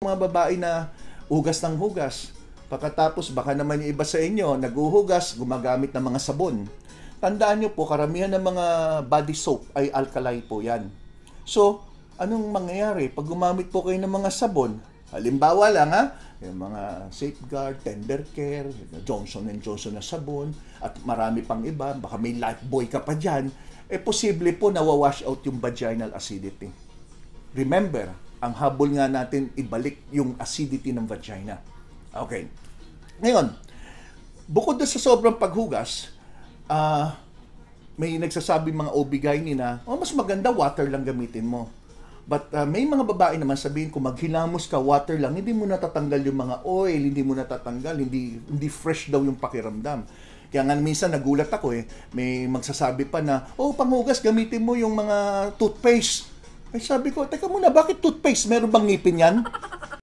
mga babae na hugas ng hugas. Pagkatapos, baka naman yung iba sa inyo, naghuhugas, gumagamit ng mga sabon. Tandaan nyo po, karamihan ng mga body soap ay alkali po yan. So, anong mangyayari? Pag gumamit po kayo ng mga sabon, halimbawa lang yung mga Safeguard, Tender Care, Johnson & Johnson na sabon, at marami pang iba, baka may Lifebuoy ka pa dyan, posible po nawawash out yung vaginal acidity. Remember, ang habol nga natin ibalik yung acidity ng vagina. Okay. Ngayon, bukod sa sobrang paghugas, may nagsasabi mga OB-GYN na, mas maganda water lang gamitin mo. But may mga babae naman sabihin, kung maghilamos ka, water lang, hindi mo natatanggal yung mga oil, hindi mo natatanggal, hindi fresh daw yung pakiramdam. Kaya nga minsan nagulat ako may magsasabi pa na, panghugas, gamitin mo yung mga toothpaste. Ay sabi ko, teka muna, bakit toothpaste? Meron bang ngipin yan?